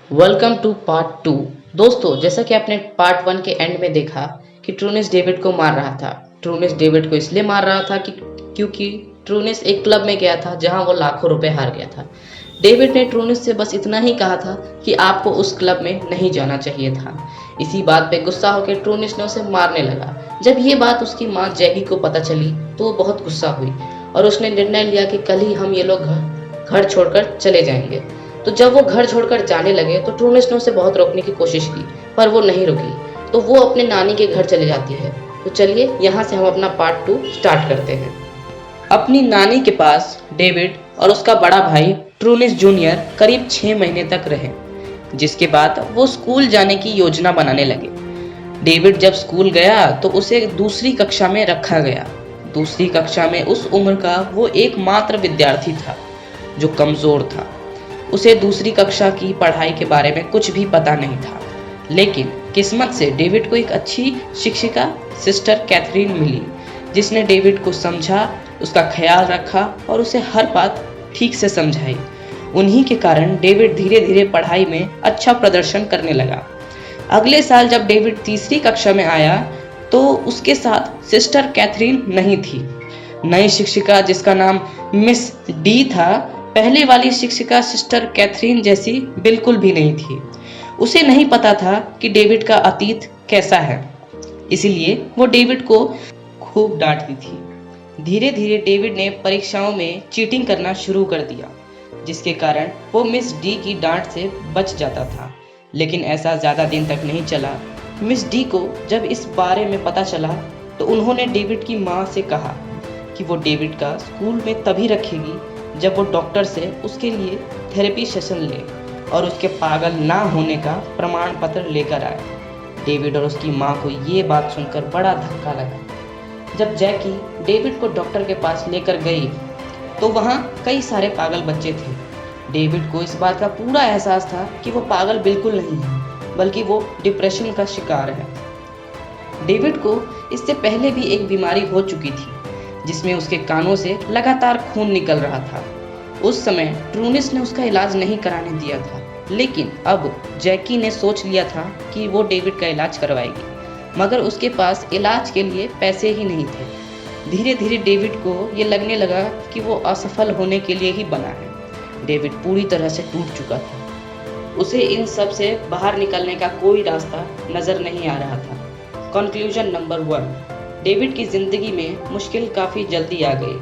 Welcome two part 2। दोस्तों, जैसा कि आपने पार्ट 1 के एंड में देखा कि ट्रूनेस डेविड को मार रहा था। ट्रूनेस डेविड को इसलिए मार रहा था कि क्योंकि ट्रूनेस एक क्लब में गया था जहां वो लाखों रुपए हार गया था। डेविड ने ट्रूनेस से बस इतना ही कहा था कि आपको उस क्लब में नहीं जाना चाहिए था। इसी बात पे गुस्सा होकर ट्रूनेस ने उसे मारने लगा। जब ये बात उसकी माँ जैकी को पता चली तो वो बहुत गुस्सा हुई और उसने निर्णय लिया कि कल ही हम ये लोग घर छोड़कर चले जाएंगे। तो जब वो घर छोड़कर जाने लगे तो ट्रूनेस ने उसे बहुत रोकने की कोशिश की, पर वो नहीं रुकी। तो वो अपने नानी के घर चले जाती है। तो चलिए यहाँ से हम अपना पार्ट 2 स्टार्ट करते हैं। अपनी नानी के पास डेविड और उसका बड़ा भाई ट्रूनेस जूनियर करीब 6 महीने तक रहे, जिसके बाद वो स्कूल जाने की योजना बनाने लगे। डेविड जब स्कूल गया तो उसे दूसरी कक्षा में रखा गया। दूसरी कक्षा में उस उम्र का वो एकमात्र विद्यार्थी था जो कमजोर था। उसे दूसरी कक्षा की पढ़ाई के बारे में कुछ भी पता नहीं था, लेकिन किस्मत से डेविड को एक अच्छी शिक्षिका सिस्टर कैथरीन मिली, जिसने डेविड को समझा, उसका ख्याल रखा और उसे हर बात ठीक से समझाई। उन्हीं के कारण डेविड धीरे धीरे पढ़ाई में अच्छा प्रदर्शन करने लगा। अगले साल जब डेविड तीसरी कक्षा में आया तो उसके साथ सिस्टर कैथरीन नहीं थी। नई शिक्षिका जिसका नाम मिस डी था, पहले वाली शिक्षिका सिस्टर कैथरीन जैसी बिल्कुल भी नहीं थी। उसे नहीं पता था कि डेविड का अतीत कैसा है, इसलिए वो डेविड को खूब डांटती थी। धीरे धीरे डेविड ने परीक्षाओं में चीटिंग करना शुरू कर दिया, जिसके कारण वो मिस डी की डांट से बच जाता था। लेकिन ऐसा ज़्यादा दिन तक नहीं चला। मिस डी को जब इस बारे में पता चला तो उन्होंने डेविड की माँ से कहा कि वो डेविड का स्कूल में तभी रखेगी जब वो डॉक्टर से उसके लिए थेरेपी सेशन ले और उसके पागल ना होने का प्रमाण पत्र लेकर आए। डेविड और उसकी माँ को ये बात सुनकर बड़ा धक्का लगा। जब जैकी डेविड को डॉक्टर के पास लेकर गई तो वहाँ कई सारे पागल बच्चे थे। डेविड को इस बात का पूरा एहसास था कि वो पागल बिल्कुल नहीं है, बल्कि वो डिप्रेशन का शिकार है। डेविड को इससे पहले भी एक बीमारी हो चुकी थी, जिसमें उसके कानों से लगातार खून निकल रहा था। उस समय ट्रूनेस ने उसका इलाज नहीं कराने दिया था, लेकिन अब जैकी ने सोच लिया था कि वो डेविड का इलाज करवाएगी, मगर उसके पास इलाज के लिए पैसे ही नहीं थे। धीरे धीरे डेविड को ये लगने लगा कि वो असफल होने के लिए ही बना है। डेविड पूरी तरह से टूट चुका था। उसे इन सब से बाहर निकलने का कोई रास्ता नजर नहीं आ रहा था। कंक्लूजन नंबर 1, डेविड की जिंदगी में मुश्किल काफ़ी जल्दी आ गई,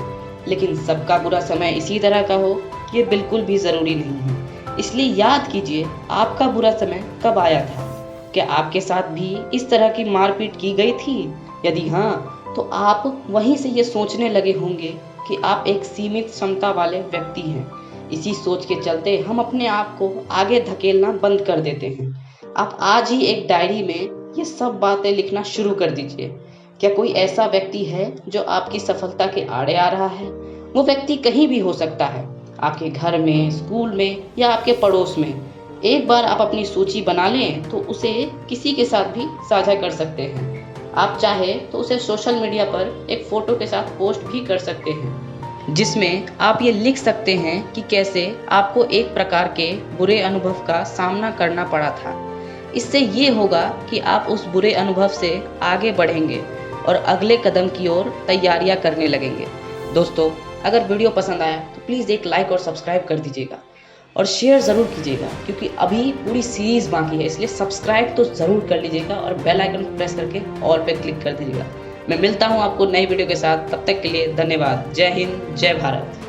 लेकिन सबका बुरा समय इसी तरह का हो ये बिल्कुल भी ज़रूरी नहीं है। इसलिए याद कीजिए, आपका बुरा समय कब आया था? क्या आपके साथ भी इस तरह की मारपीट की गई थी? यदि हाँ, तो आप वहीं से ये सोचने लगे होंगे कि आप एक सीमित क्षमता वाले व्यक्ति हैं। इसी सोच के चलते हम अपने आप को आगे धकेलना बंद कर देते हैं। आप आज ही एक डायरी में ये सब बातें लिखना शुरू कर दीजिए। क्या कोई ऐसा व्यक्ति है जो आपकी सफलता के आड़े आ रहा है? वो व्यक्ति कहीं भी हो सकता है, आपके घर में, स्कूल में या आपके पड़ोस में। एक बार आप अपनी सूची बना लें तो उसे किसी के साथ भी साझा कर सकते हैं। आप चाहे तो उसे सोशल मीडिया पर एक फोटो के साथ पोस्ट भी कर सकते हैं, जिसमें आप ये लिख सकते हैं कि कैसे आपको एक प्रकार के बुरे अनुभव का सामना करना पड़ा था। इससे ये होगा कि आप उस बुरे अनुभव से आगे बढ़ेंगे और अगले कदम की ओर तैयारियां करने लगेंगे। दोस्तों, अगर वीडियो पसंद आया तो प्लीज़ एक लाइक और सब्सक्राइब कर दीजिएगा और शेयर ज़रूर कीजिएगा, क्योंकि अभी पूरी सीरीज़ बाकी है, इसलिए सब्सक्राइब तो ज़रूर कर लीजिएगा और बेल आइकन प्रेस करके ऑल पे क्लिक कर दीजिएगा। मैं मिलता हूँ आपको नई वीडियो के साथ, तब तक के लिए धन्यवाद। जय हिंद, जय भारत।